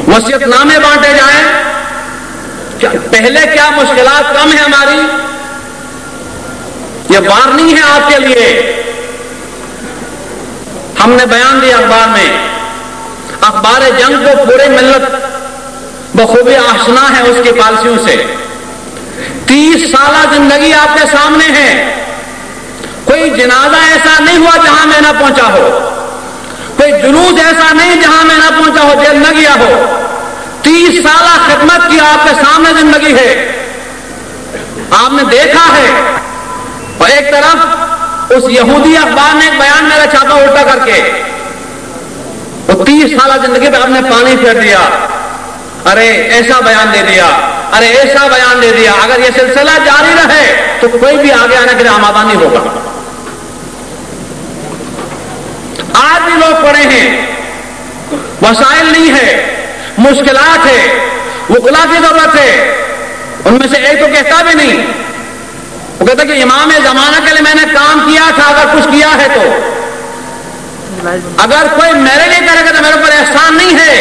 N: وصیت نامے بانٹے جائیں؟ پہلے کیا مشکلات کم ہے ہماری؟ یہ وارننگ ہے آپ کے لیے۔ ہم نے بیان دیا اخبار میں، اخبار جنگ کو پورے ملت بخوبی آشنا ہے اس کی پالیسیوں سے۔ 30 سالہ زندگی آپ کے سامنے ہے، کوئی جنازہ ایسا نہیں ہوا جہاں میں نہ پہنچا ہو، کوئی جلوس ایسا نہیں جہاں میں نہ پہنچا ہو، جیل نہ گیا ہو۔ 30 سالہ خدمت کی آپ کے سامنے زندگی ہے، آپ نے دیکھا ہے۔ اور ایک طرف اس یہودی اخبار نے ایک بیان میرا چھاپا الٹا کر کے، وہ 30 سالہ زندگی پہ آپ نے پانی پھیر دیا، ارے ایسا بیان دے دیا، ارے ایسا بیان دے دیا۔ اگر یہ سلسلہ جاری رہے تو کوئی بھی آگے آنے کے لیے آمادہ نہیں ہوگا۔ آج بھی لوگ پڑے ہیں، وسائل نہیں ہے، مشکلات ہے، وکلا کی ضرورت ہے۔ ان میں سے ایک تو کہتا بھی نہیں، وہ کہتا کہ امام زمانہ کے لیے میں نے کام کیا تھا، اگر کچھ کیا ہے تو اگر کوئی میرے لیے کرے گا تو میرے اوپر احسان نہیں ہے،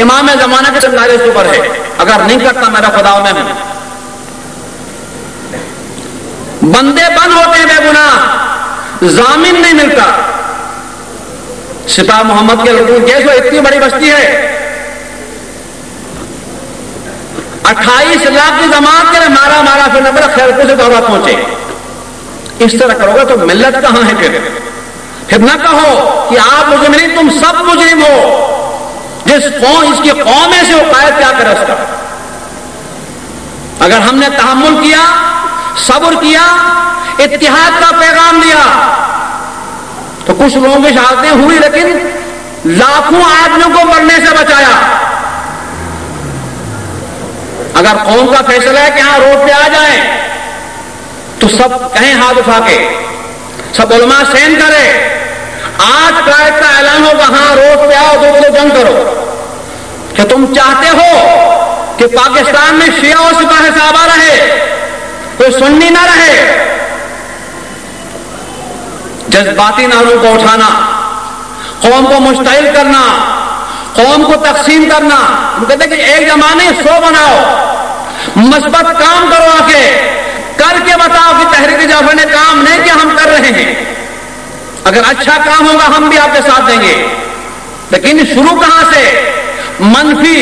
N: امام زمانہ کے ذمہ داری اس کے اوپر ہے، اگر نہیں کرتا میرا خدا میں ہوں۔ बंदे बंद होते हैं बेगुनाह, जामिन नहीं मिलता। सिपा मोहम्मद के लोगों की केस, वो इतनी बड़ी बस्ती है, 28 लाख की जमात के लिए मारा मारा, फिर नंबर खैरपुर से दौरा पहुंचे। इस तरह करोगे तो मिल्लत कहां है? फिर न कहो कि आप मुजरिम नहीं, तुम सब मुजरिम हो। जिस कौम, इसकी कौम है से वो कायद क्या करे उसका? अगर हमने तहम्मुल किया, सब्र किया, इत्तिहाद का पैगाम दिया, तो कुछ लोगों की शहादतें हुई, लेकिन लाखों आदमियों को मरने से बचाया। अगर कौम का फैसला है कि यहां रोड पे आ जाए, तो सब कहें हाथ उठा के, सब उलमा सहन करे, आज कायद का ऐलान हो, वहां रोड पे आओ, दो जंग करो। क्या तुम चाहते हो कि पाकिस्तान में शिया और सिपाही साहबा रहे, कोई सुन्नी ना रहे? जज्बाती नारों को उठाना, कौम को मुश्तइल करना, कौम को तकसीम करना, हम कहते हैं कि एक जमाने 100 बनाओ, मस्बत काम करो, आके करके बताओ कि तहरीक जाफर ने काम नहीं किया, हम कर रहे हैं। अगर अच्छा काम होगा हम भी आपके साथ देंगे। लेकिन शुरू कहां से? मनफी,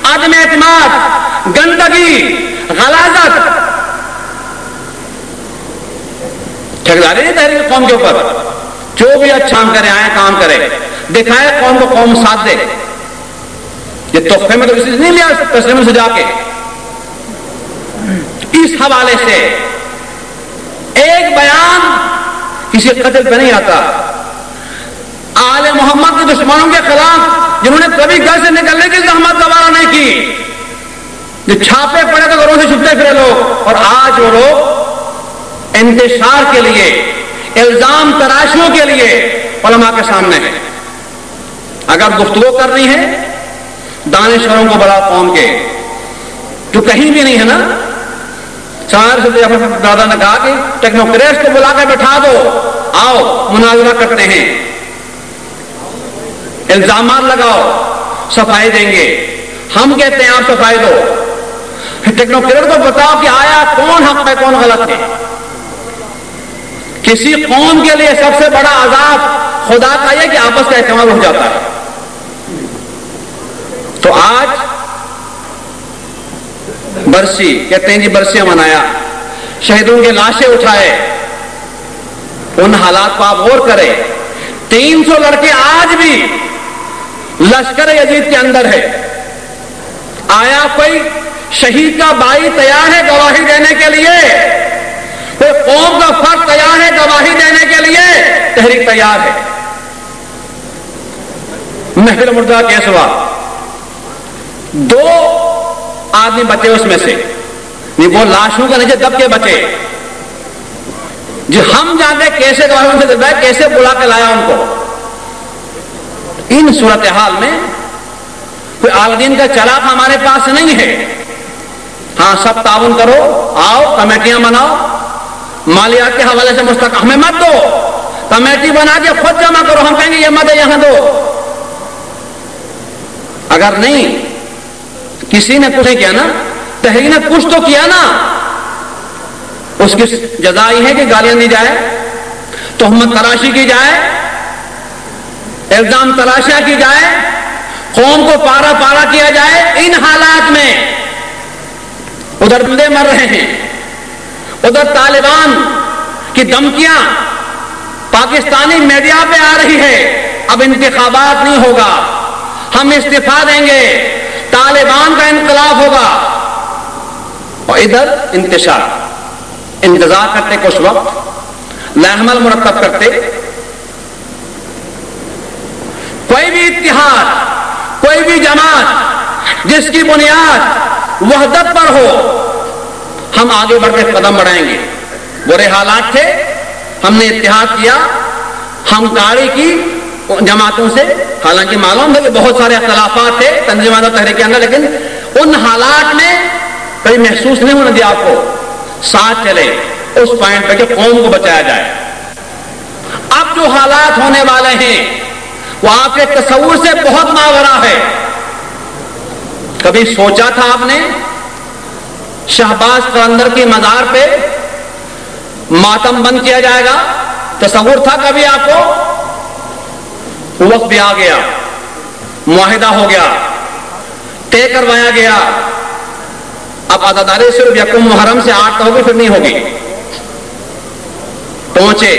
N: अदम एतमाद, गंदगी, गलाजत, ठेकेदारी नहीं तहरीक कौम के ऊपर। जो भी अच्छा काम करे, आए काम करे, दिखाए कौम को, कौम साथ दे। ये तोहफे में तो किसी नहीं लिया, तस्लीम से जाके। इस हवाले से एक बयान किसी कत्ल पे नहीं आता। आले मोहम्मद के दुश्मनों के खिलाफ जिन्होंने कभी घर से निकलने की जहमत गवारा नहीं की, जो छापे पड़े तो घरों से छुपते फिरे लोग, और आज वो लोग इंतशार के लिए, इल्जाम तराशियों के लिए उलमा के सामने है। अगर गुफ्तगू करनी है दानिशवरों को बड़ा कौम के, जो कहीं भी नहीं है ना, दादा ने कहा कि टेक्नोक्रेट्स को बुला कर बैठा दो, आओ मुनाजरा करते हैं, इल्जामात लगाओ, सफाई देंगे। हम कहते हैं आप सफाई दो, फिर टेक्नोक्रेट को बताओ कि आया कौन हक है, कौन गलत है। किसी कौम के लिए सबसे बड़ा अजाब खुदा का यह कि आपस का इस्तेमाल हो जाता है। तो आज बरसी, कहते हैं जी बरसियां मनाया, शहीदों की लाशें उठाए, उन हालात को आप गौर करें। 300 लड़के आज भी लश्कर यजीद के अंदर है। आया कोई शहीद का भाई तैयार है गवाही देने के लिए? कोई कौम का फर्द तैयार है गवाही देने के लिए? तहरीक तैयार है। महफिल मुर्दा केस हुआ, 2 आदमी बचे उसमें से, नहीं वो लाशों के नीचे दब के बचे। जो हम जानते कैसे गवाही से देता है, कैसे बुला के लाया उनको। इन सूरत हाल में कोई आलदीन का चराग हमारे पास नहीं है। हाँ, सब ताउन करो, आओ कमेटियां बनाओ, मालियात के हवाले से मुस्तक हमें मत दो, कमेटी बना के खुद जमा करो, हम कहेंगे ये मत है यहां दो। अगर नहीं, किसी ने कुछ नहीं किया ना, तहरीक ने कुछ तो किया ना, उसकी जजा ही है कि गालियां दी जाए, तोहमत तराशी की जाए, इल्जाम तराशियां की जाए, कौम को पारा पारा किया जाए। इन हालात में उधर बंदे मर रहे हैं, उधर तालिबान की धमकियां पाकिस्तानी मीडिया पे आ रही है, अब इंतखाबात नहीं होगा, हम इस्तीफा देंगे, तालिबान का इनकलाब होगा। और इधर इंतजार करते कुछ वक्त, लहमल मुरतब करते। कोई भी इत्तिहाद, कोई भी जमात जिसकी बुनियाद वहदत पर हो, हम आगे बढ़ के कदम बढ़ाएंगे। बुरे हालात थे, हमने इत्तिहाद किया, हमकारी की जमातों से, हालांकि मालूम है कि बहुत सारे अख्तलाफात थे तंजीमात और तहरीक के अंदर, लेकिन उन हालात में कभी महसूस नहीं होने दिया आपको, साथ चले उस पॉइंट पे कि कौम को बचाया जाए। अब जो हालात होने वाले हैं वो आपके तस्वुर से बहुत मावरा है। कभी सोचा था आपने शहबाज कलंदर की मजार पे मातम बंद किया जाएगा, तसव्वुर था कभी आपको? वक्त भी आ गया, मुआहिदा हो गया, तय करवाया गया। अब आज़ादारी सिर्फ यकम मुहर्रम से 8 होगी, फिर नहीं होगी। पहुंचे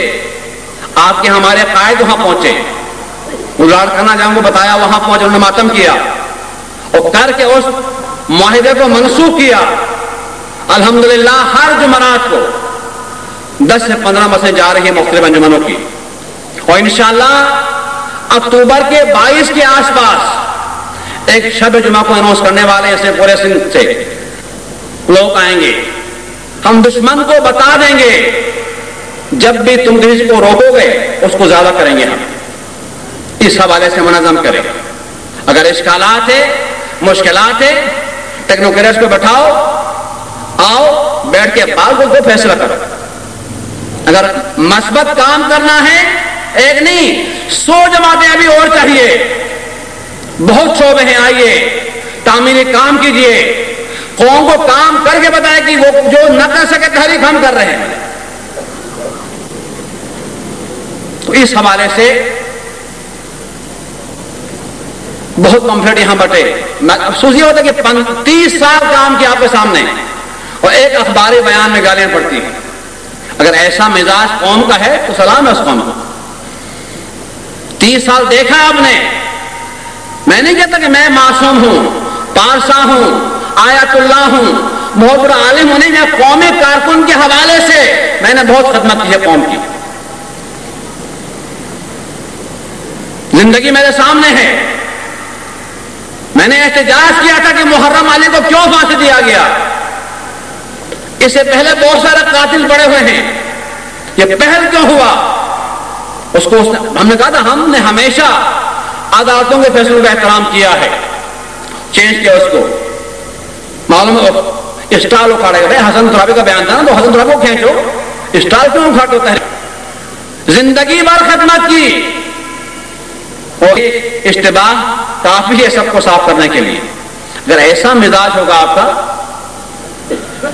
N: आपके हमारे कायद, वहां पहुंचे, लाड़काना जंग को बताया, वहां पहुंचे, उन्होंने मातम किया और करके उस मुआहिदे को मनसूख किया। अल्हम्दुलिल्लाह हर जुमरात को 10 से 15 मसजिद जा रही है मुख्तलिफ अंजुमनों की, और इंशाअल्लाह अक्टूबर के 22 के आसपास एक शब जुमा को अनाउंस करने वाले हैं। इससे पूरे सिंध से लोग आएंगे, हम दुश्मन को बता देंगे जब भी तुम किसी को रोकोगे उसको ज्यादा करेंगे हम। इस हवाले से मुनज़्ज़म करें। अगर इश्कालात है, मुश्किलात है, टेक्नोक्रेट्स को बैठाओ, आओ बैठ के बाल को फैसला करो। अगर मस्बत काम करना है, एक नहीं 100 जमातें अभी और चाहिए, बहुत शोबे हैं, आइए तामीरी काम कीजिए, कौम को काम करके बताए कि वो जो न कर सके तहरीक हम कर रहे हैं। तो इस हवाले से बहुत कम्फर्ट यहां बटे। अफसोस ये होता है कि 30 साल काम किया आपके सामने और एक अखबारी बयान में गालियां पड़ती हैं। अगर ऐसा मिजाज कौम का है तो सलाम है उस कौम को। 30 साल देखा है आपने। मैं नहीं कहता कि मैं मासूम हूं, पारसा हूं, आयतुल्लाह हूं, बहुत बड़ा आलिम हूं, नहीं। मैं कौमी कारकुन के हवाले से मैंने बहुत खदमत की है कौम की। जिंदगी मेरे सामने है। मैंने एहतजाज किया था कि मुहर्रम अली को क्यों फांसी दिया गया। इससे पहले बहुत सारे कातिल पड़े हुए हैं, ये पहल क्यों हुआ? उसको हमने कहा था, हमने हमेशा अदालतों के फैसलों का एहतराम किया है, चेंज किया उसको। मालूम है स्टाल उखाड़ेगा। भाई हसन तुराबी का बयान था ना, तो हसन तुराबी को खींचो, स्टाल क्यों उखाड़ते होता है? जिंदगी भर खदमत की और इश्तिबाह काफी है सबको साफ करने के लिए। अगर ऐसा मिजाज होगा आपका,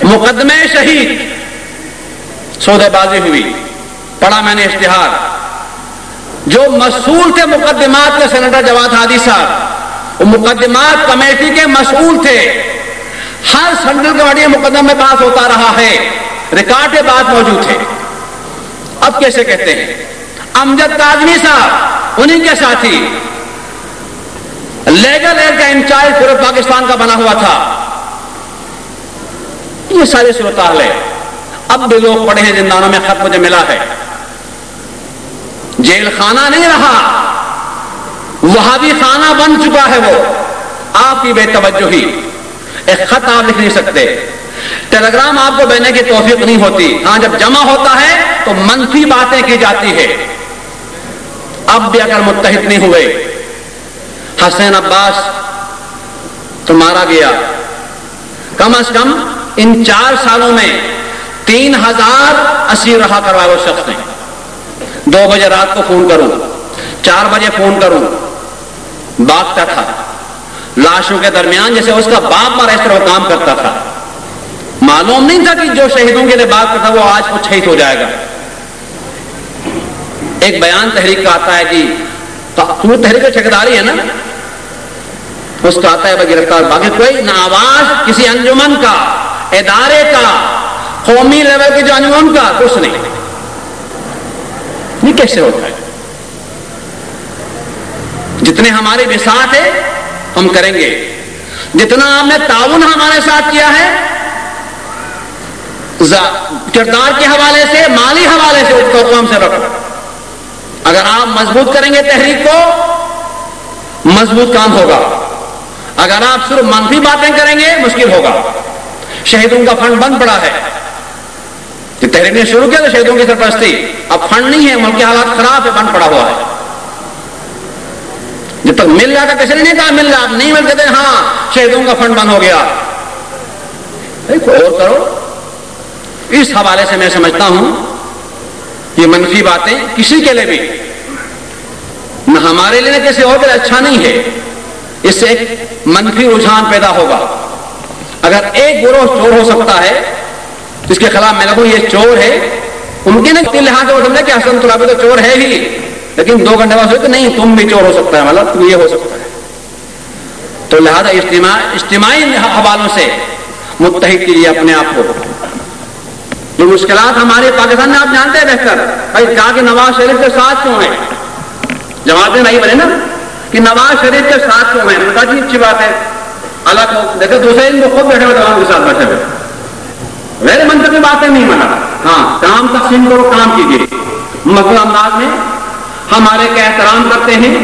N: मुकदमे शहीद सौदेबाजी हुई, पढ़ा मैंने इश्तिहार, जो मसूल थे मुकदमात के सेनेटर जवाद हादी साहब, वो मुकदमात कमेटी के मसूल थे। हर सेंट्रल कमेटी मुकदमे में पास होता रहा है, रिकॉर्ड के बाद मौजूद थे। अब कैसे कहते हैं? अमजद काजमी साहब उन्हीं के साथी, लीगल एड का इंचार्ज पूरे पाकिस्तान का बना हुआ था। ये सारी सूरत हाल है। अब भी लोग पड़े हैं जिंदानों में, खत मुझे मिला है। जेल खाना नहीं रहा, वहाबी खाना बन चुका है वो। आपकी बेतवज्जोही, एक खत आप लिख नहीं सकते, टेलीग्राम आपको भेजने की तौफीक नहीं होती। हाँ, जब जमा होता है तो मनफी बातें की जाती है। अब भी अगर मुत्तहिद नहीं हुए, हसैन अब्बास तो मारा गया, कम से कम इन 4 सालों में 3000 असीर रहा करवाया उस शख्स ने। 2 बजे रात को फोन करूं, 4 बजे फोन करूं, भागता था लाशों के दरमियान, जैसे उसका बाप मारा इस तरह वो काम करता था। मालूम नहीं था कि जो शहीदों के लिए बात करता वो आज कुछ शहीद हो जाएगा। एक बयान तहरीक का आता है कि वो तहरीक ठेकेदारी है ना, उसका आता है गिरफ्तार, बाकी कोई ना आवाज किसी अंजुमन का, इदारे का, कौमी लेवल के जो अंजुमन का, कुछ नहीं। ये कैसे होता है? जितने हमारे विसात है हम करेंगे, जितना आपने ताउन हमारे साथ किया है किरदार के हवाले से, माली हवाले से, उसको हमसे रखो। अगर आप मजबूत करेंगे तहरीक को, मजबूत काम होगा। अगर आप सिर्फ मनफी बातें करेंगे, मुश्किल होगा। शहीदों का फंड बंद पड़ा है, तहरीक ने शुरू किया तो शहीदों की सरपरस्ती, अब फंड नहीं है, मुल्क के हालात खराब है, बंद पड़ा हुआ है। जब तक मिल रहा था, किसी ने नहीं कहा मिल रहा, आप नहीं मिल कहते हाँ शहीदों का फंड बंद हो गया, और करो। इस हवाले से मैं समझता हूं ये मनफी बातें किसी के लिए भी, न हमारे लिए न किसी और के लिए अच्छा नहीं है। इससे एक मनफी रुझान पैदा होगा। अगर एक गिरोह चोर हो सकता है, इसके खिलाफ मैं लगूं ये चोर है, मुमकिन है कि लिहाज वो समझे कि हसन तुराबी तो चोर है ही, लेकिन 2 घंटे बाद सोचे नहीं तुम भी चोर हो सकता है, मतलब ये हो सकता है। तो लिहाजा इज्तिमाई हवालों से मुत्तहिद कीजिए अपने आप को। जो मुश्किलात हमारे पाकिस्तान में आप जानते हैं बेहतर, भाई कहा कि नवाज शरीफ के साथ क्यों है, जवाब नहीं बने ना कि नवाज शरीफ के साथ क्यों है। उनका जी अच्छी बात है, अलग हो, देखो दूसरे दिन खुद बैठे हुए जवान के साथ बैठे हुए, मेरे मंत्र की बातें नहीं माना। हाँ, काम तकसीम करो, काम कीजिए मकबूल अंदाज में, हमारे का एहतराम करते हैं,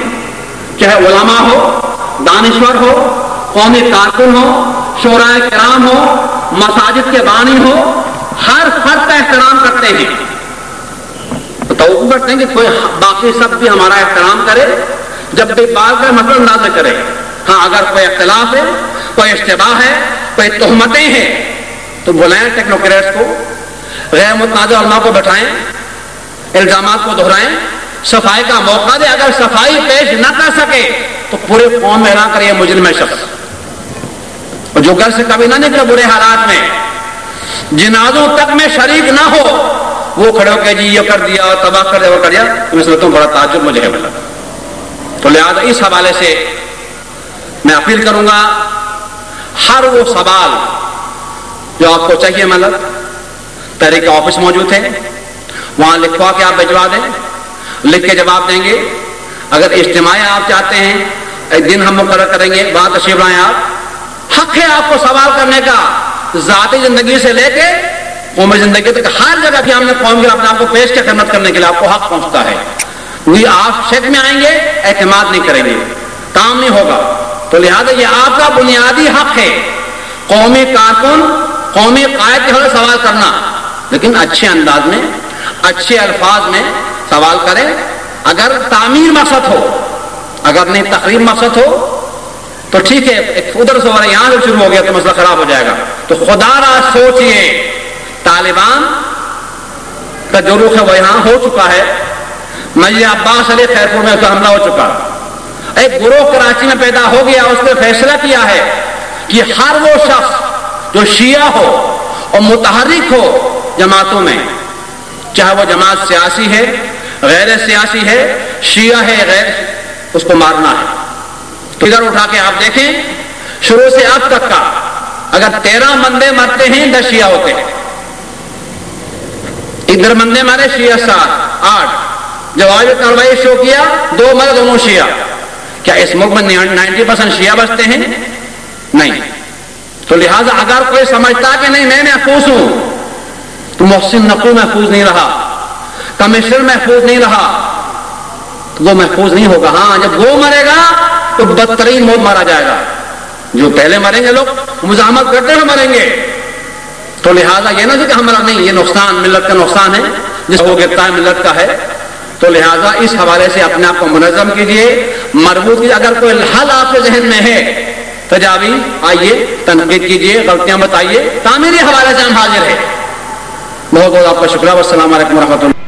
N: चाहे उलमा हो, दानिश्वर हो, कौमी कारकुन हो, शोराए किराम हो, मसाजिद के बानी हो, हर फर्द का एहतराम करते हैं। तो तवक्कुल करते हैं कि कोई बाकी सब भी हमारा एहतराम करे, जब भी बात का मतलब अंदाज करे। हाँ, अगर कोई इख्तिलाफ है, कोई इश्तिबाह है, कोई तोहमतें हैं, तो बुलाएं टेक्नोक्रेट्स को, गैर मुतनाज़िर उलमा को बैठाएं, इल्जामात को दोहराएं, सफाई का मौका दे। अगर सफाई पेश न कर सके तो पूरे कौम में ऐलान करिए मुजरिम शख्स, और जो घर से कभी ना निकले बुरे हालात में, जिनाजों तक में शरीक ना हो, वो खड़े होकर जी ये कर दिया, तबाह कर दिया, वो कर दिया, तो मैं समझता हूं बड़ा ताज्जुब मुझे है। मतलब तो लिहाजा इस हवाले से मैं अपील करूंगा, हर वो सवाल जो आपको चाहिए, मतलब तहरीक ऑफिस मौजूद है, वहां लिखवा के आप भिजवा दें, लिख के जवाब देंगे। अगर इज्तिमाई आप चाहते हैं, एक दिन हम मुकर्रर करेंगे, वहां तशरीफ लाएं आप, हक है आपको सवाल करने का, जाती जिंदगी से लेके कौमी जिंदगी तक हर जगह भी हमने कौम के अपने आप को पेश के खिदमत करने के लिए आपको हक पहुंचता है। वही आप शक में आएंगे, एतमाद नहीं करेंगे, काम नहीं होगा। तो लिहाजा ये आपका बुनियादी हक है, कौमी कारकुन, कौमी कायद के हर सवाल करना, लेकिन अच्छे अंदाज में, अच्छे अल्फाज में सवाल करें। अगर तामीर मकसद हो, अगर नहीं तकरीर मकसद हो तो ठीक है, एक उधर से और यहां से शुरू हो गया तो मसला खराब हो जाएगा। तो खुदारा सोचिए, तालिबान का जो रुख है वो यहां हो चुका है, मस्जिद अब्बास अली खैरपुर में उसका हमला हो चुका, एक गिरोह कराची में पैदा हो गया, उसने फैसला किया है कि हर वो शख्स जो शिया हो और मुतहर्रिक हो जमातों में, चाहे वो जमात सियासी है, गैर सियासी है, शिया है, गैर, उसको मारना है। तो इधर उठा के आप देखें, शुरू से अब तक का अगर 13 बंदे मरते हैं 10 शिया होते हैं, इधर बंदे मारे शिया 7 8, जवाबी कार्रवाई शो किया 2 मरे दोनों शिया। क्या इस मुल्क में 90% शिया बचते हैं? नहीं। तो लिहाजा अगर कोई समझता कि नहीं मैं महफूज हूं, तो मोहसिन नकवी महफूज नहीं रहा, कमिश्नर महफूज नहीं रहा, तो वो महफूज नहीं होगा। हाँ, जब वो मरेगा तो बदतरीन मौत मारा जाएगा। जो पहले मरेंगे लोग मुजाहमत करते हुए मरेंगे। तो लिहाजा ये ना कि हमारा नहीं, ये नुकसान मिल्लत का नुकसान है, जिस वो गिरफ्तार मिल्लत का है। तो लिहाजा इस हवाले से अपने आप को मुनज़्ज़म कीजिए, मरबूत कीजिए। अगर कोई हल आपके जहन में है, तजावी आइए, तनकीद कीजिए, गलतियां बताइए, तामीरी हवाले से हम हाजिर है। बहुत बहुत आपका शुक्रिया। अस्सलाम वालेकुम रहमतुल्लाह।